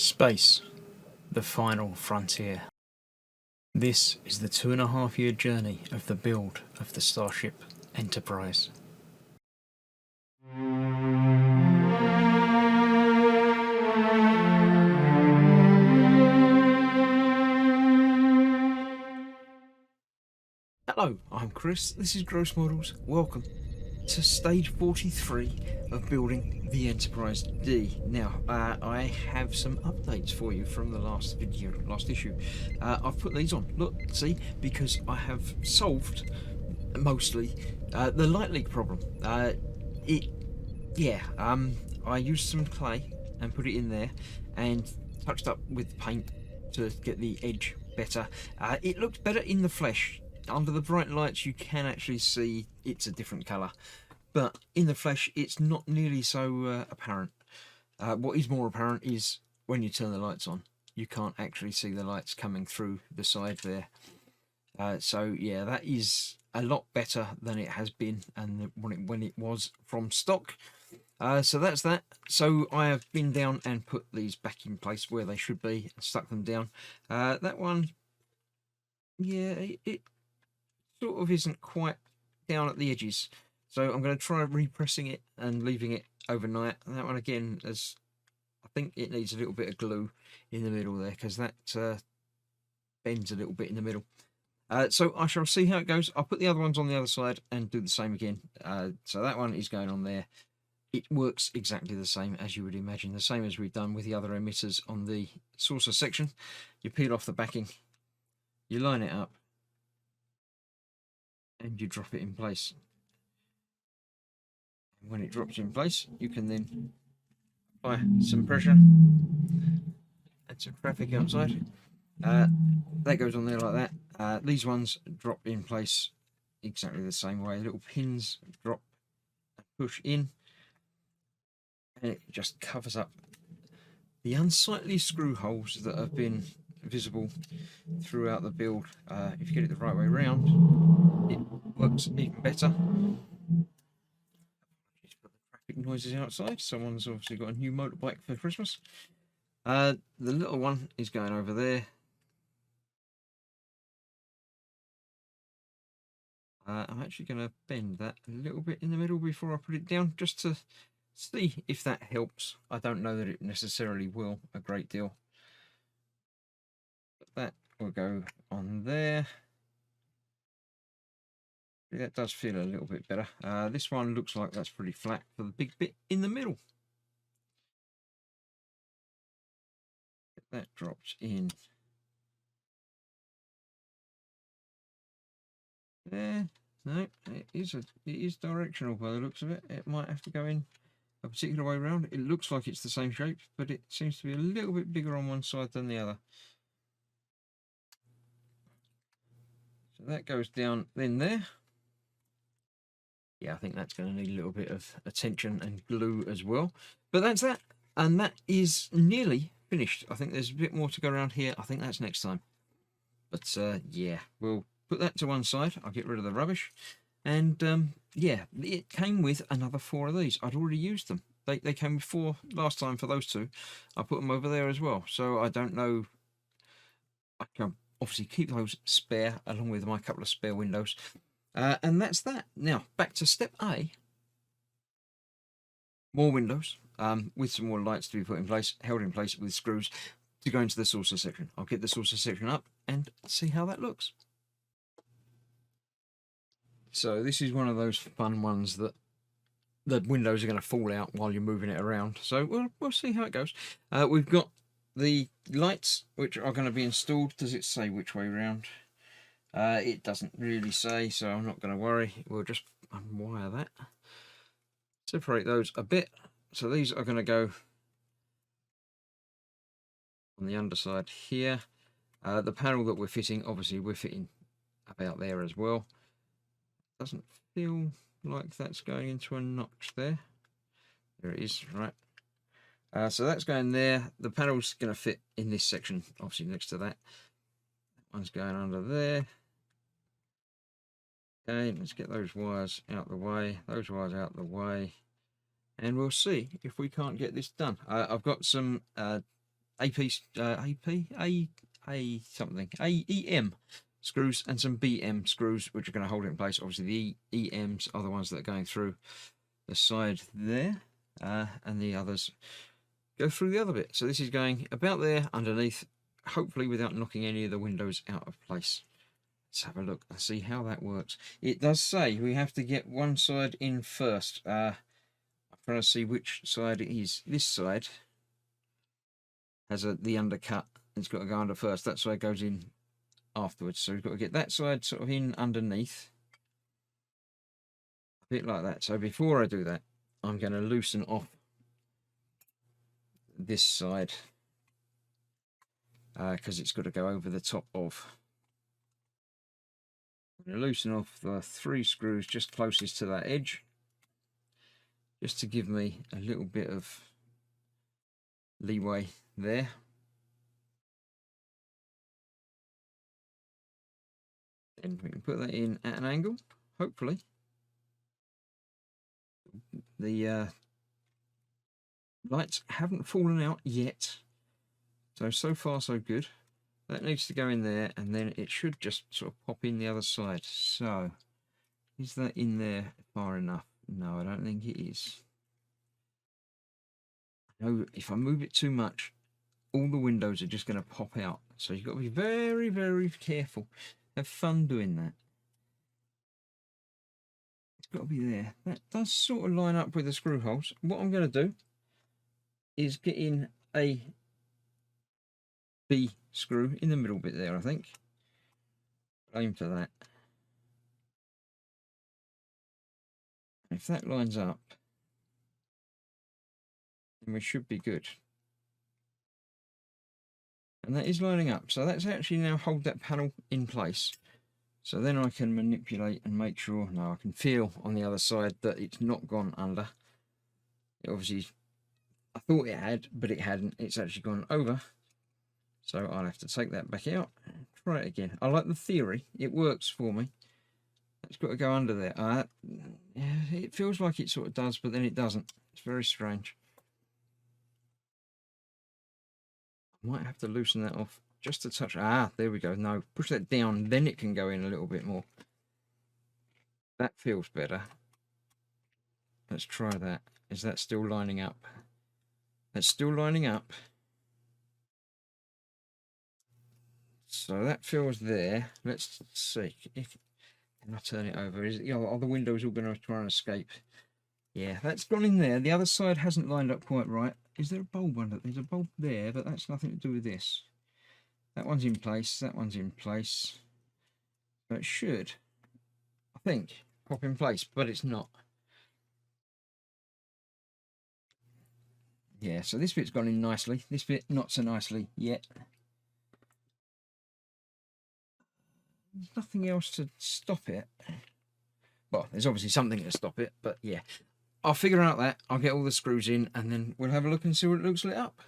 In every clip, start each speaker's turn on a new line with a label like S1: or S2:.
S1: Space, the final frontier. This is the 2.5-year journey of the build of the Starship Enterprise. Hello, I'm Chris, this is Gross Models. Welcome to stage 43 of building the Enterprise D. Now, I have some updates for you from the last issue. I've put these on, look, see, because I have solved, mostly, the light leak problem. I used some clay and put it in there and touched up with paint to get the edge better. It looks better in the flesh. Under the bright lights you can actually see it's a different colour, but in the flesh it's not nearly so apparent. What is more apparent is when you turn the lights on, you can't actually see the lights coming through the side there. So yeah, that is a lot better than it has been and when it was from stock. So that's that. So I have been down and put these back in place where they should be and stuck them down. That one, yeah, it sort of isn't quite down at the edges, so I'm going to try repressing it and leaving it overnight. And that one again, as I think it needs a little bit of glue in the middle there, because that bends a little bit in the middle. So I shall see how it goes. I'll put the other ones on the other side and do the same again. So that one is going on there. It works exactly the same as you would imagine, the same as we've done with the other emitters on the saucer section. You peel off the backing, you line it up, and you drop it in place. When it drops in place, you can then apply some pressure and some traffic outside. That goes on there like that. These ones drop in place exactly the same way. Little pins drop and push in, and it just covers up the unsightly screw holes that have been visible throughout the build. If you get it the right way around, it works even better. Just put the traffic noises outside. Someone's obviously got a new motorbike for Christmas. The little one is going over there. I'm actually going to bend that a little bit in the middle before I put it down, just to see if that helps. I don't know that it necessarily will a great deal. But that will go on there. That does feel a little bit better. This one looks like that's pretty flat for the big bit in the middle. Get that dropped in there. No, it is directional by the looks of it. It might have to go in a particular way around. It looks like it's the same shape, but it seems to be a little bit bigger on one side than the other. So that goes down in there. Yeah, I think that's going to need a little bit of attention and glue as well. But that's that. And that is nearly finished. I think there's a bit more to go around here. I think that's next time. But yeah, we'll put that to one side. I'll get rid of the rubbish. And yeah, it came with another 4 of these. I'd already used them. They came with 4 last time for those 2. I put them over there as well. So I don't know. I can obviously keep those spare along with my couple of spare windows. And that's that. Now, back to step A. More windows with some more lights to be put in place, held in place with screws to go into the saucer section. I'll get the saucer section up and see how that looks. So this is one of those fun ones that the windows are going to fall out while you're moving it around. So we'll see how it goes. We've got the lights which are going to be installed. Does it say which way around? It doesn't really say, so I'm not going to worry. We'll just unwire that. Separate those a bit. So these are going to go on the underside here. The panel that we're fitting, obviously we're fitting about there as well. Doesn't feel like that's going into a notch there. There it is, right. So that's going there. The panel's going to fit in this section, obviously next to that. That one's going under there. Okay, let's get those wires out the way, those wires out the way, and we'll see if we can't get this done. I've got some A something, AEM screws and some BM screws, which are going to hold it in place. Obviously, the EMs are the ones that are going through the side there, and the others go through the other bit. So this is going about there underneath, hopefully without knocking any of the windows out of place. Let's have a look and see how that works. It does say we have to get one side in first. I'm trying to see which side it is. This side has the undercut. It's got to go under first. That side goes in afterwards. So we've got to get that side sort of in underneath. A bit like that. So before I do that, I'm going to loosen off this side because it's got to go over the top of. I'm going to loosen off the 3 screws just closest to that edge, just to give me a little bit of leeway there. Then we can put that in at an angle, hopefully. The lights haven't fallen out yet, so far so good. That needs to go in there, and then it should just sort of pop in the other side. So, is that in there far enough? No, I don't think it is. I know if I move it too much, all the windows are just going to pop out. So you've got to be very, very careful. Have fun doing that. It's got to be there. That does sort of line up with the screw holes. What I'm going to do is get in a B screw in the middle bit there, I think. Aim for that. If that lines up, then we should be good. And that is lining up. So that's actually now hold that panel in place. So then I can manipulate and make sure, now I can feel on the other side that it's not gone under. It obviously, I thought it had, but it hadn't. It's actually gone over. So I'll have to take that back out and try it again. I like the theory. It works for me. It's got to go under there. Yeah, it feels like it sort of does, but then it doesn't. It's very strange. I might have to loosen that off just a touch. Ah, there we go. No, push that down, then it can go in a little bit more. That feels better. Let's try that. Is that still lining up? That's still lining up. So that feels there. Let's see. Can I turn it over? Is it, are the windows all going to try and escape? Yeah, that's gone in there. The other side hasn't lined up quite right. Is there a bulb under? There's a bulb there, but that's nothing to do with this. That one's in place. That one's in place. So it should, I think, pop in place, but it's not. Yeah, so this bit's gone in nicely. This bit not so nicely yet. There's nothing else to stop it. Well, there's obviously something to stop it, but yeah. I'll figure out that. I'll get all the screws in, and then we'll have a look and see what it looks lit up.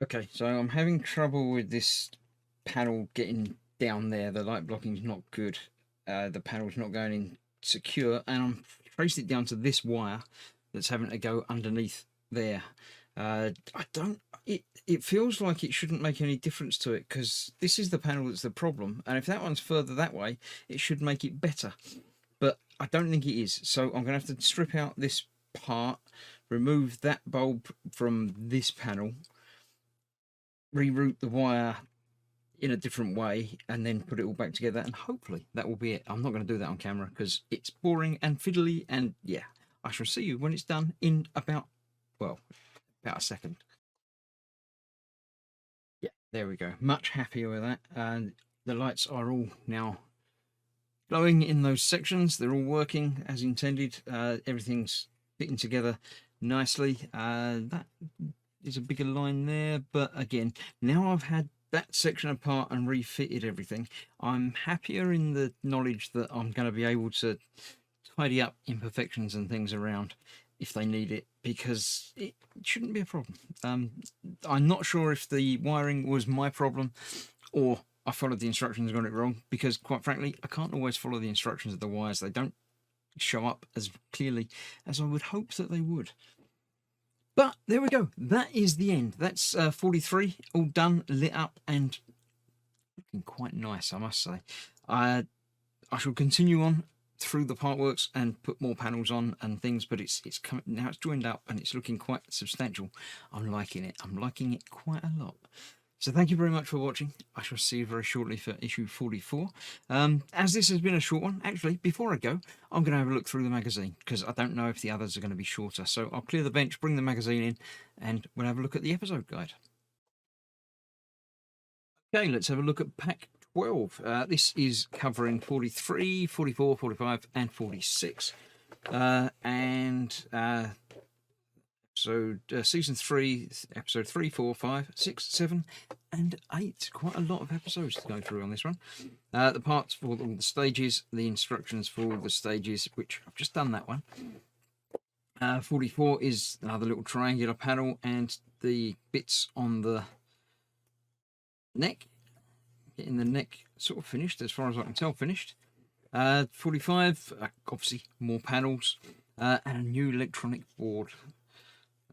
S1: Okay, so I'm having trouble with this panel getting down there. The light blocking's not good. The panel's not going in secure, and I'm traced it down to this wire that's having to go underneath there. It feels like it shouldn't make any difference to it, because this is the panel that's the problem, and if that one's further that way, it should make it better. But I don't think it is, so I'm going to have to strip out this part, remove that bulb from this panel, reroute the wire in a different way, and then put it all back together, and hopefully that will be it. I'm not going to do that on camera because it's boring and fiddly, and yeah, I shall see you when it's done in about a second. Yeah, there we go. Much happier with that, and the lights are all now glowing in those sections. They're all working as intended. Everything's fitting together nicely. That is a bigger line there, but again, now I've had that section apart and refitted everything, I'm happier in the knowledge that I'm going to be able to tidy up imperfections and things around if they need it, because it shouldn't be a problem. I'm not sure if the wiring was my problem or I followed the instructions and got it wrong, because quite frankly, I can't always follow the instructions of the wires. They don't show up as clearly as I would hope that they would. But there we go. That is the end. That's 43 all done, lit up, and looking quite nice, I must say. I shall continue on through the partworks and put more panels on and things, but it's coming now. It's joined up and it's looking quite substantial. I'm liking it. I'm liking it quite a lot. So thank you very much for watching. I shall see you very shortly for issue 44. As this has been a short one, actually, before I go, I'm going to have a look through the magazine because I don't know if the others are going to be shorter. So I'll clear the bench, bring the magazine in, and we'll have a look at the episode guide. Okay, let's have a look at pack 12. This is covering 43, 44, 45, and 46. So season 3, episode 3, 4, 5, 6, 7, and 8. Quite a lot of episodes to go through on this one. The parts for all the stages, the instructions for all the stages, which I've just done that one. 44 is another little triangular panel, and the bits on the neck, getting the neck sort of finished, as far as I can tell, finished. 45, obviously more panels, and a new electronic board.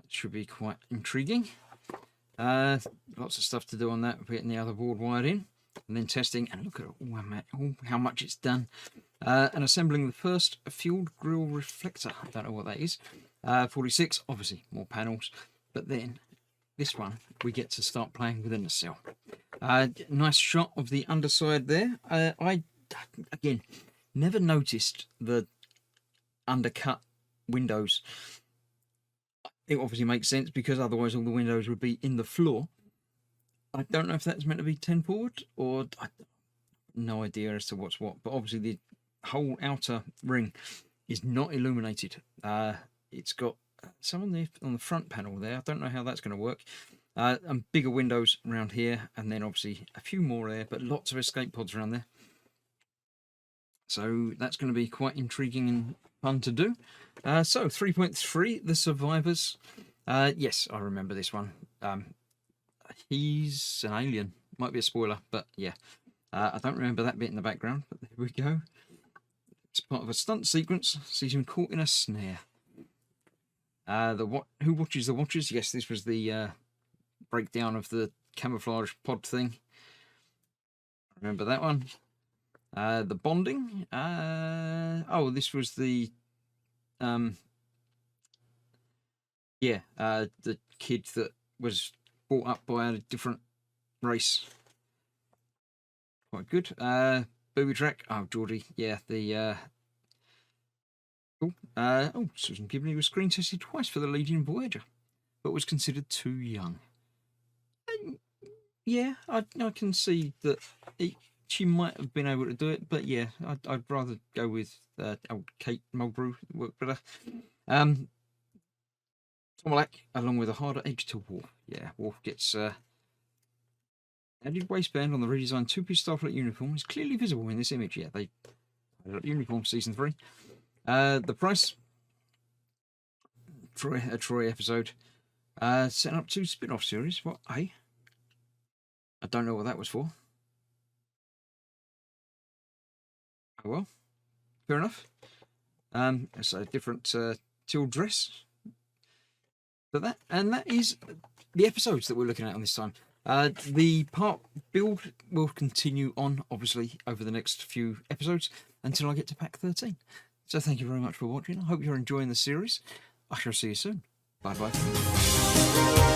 S1: Should be quite intriguing. Lots of stuff to do on that. We're getting the other board wired in and then testing, and look at how much it's done. And assembling the first fueled grill reflector. I don't know what that is. 46, obviously more panels, but then this one we get to start playing with a nacelle. Nice shot of the underside there. I again never noticed the undercut windows. It obviously makes sense because otherwise all the windows would be in the floor. I don't know if that's meant to be 10 forward or no idea as to what's what, but obviously the whole outer ring is not illuminated. It's got some on the front panel there. I don't know how that's going to work. And bigger windows around here, and then obviously a few more there, but lots of escape pods around there. So that's going to be quite intriguing and fun to do. So 3.3, The Survivors. Yes, I remember this one. He's an alien. Might be a spoiler, but yeah. I don't remember that bit in the background, but there we go. It's part of a stunt sequence. Sees him caught in a snare. Who Watches the Watchers? Yes, this was the breakdown of the camouflage pod thing. Remember that one. The bonding. Oh, this was the the kid that was brought up by a different race. Quite good. Booby track. Oh, Geordie. Yeah, the cool. Oh, Susan Gibney was screen tested twice for the lead in Voyager, but was considered too young. Yeah, I can see that she might have been able to do it, but yeah, I'd rather go with old Kate Mulgrew. Work better. Tom Black, along with a harder edge to Worf. Yeah, Worf gets added waistband on the redesigned two-piece Starfleet uniform. Is clearly visible in this image. Yeah, they uniform season 3. The price. A Troy episode. Setting up 2 spin-off series. What? I don't know what that was for. Oh well, fair enough. It's a different teal dress for that, and that is the episodes that we're looking at on this time. The part build will continue on, obviously, over the next few episodes until I get to pack 13. So thank you very much for watching. I hope you're enjoying the series. I shall see you soon. Bye bye.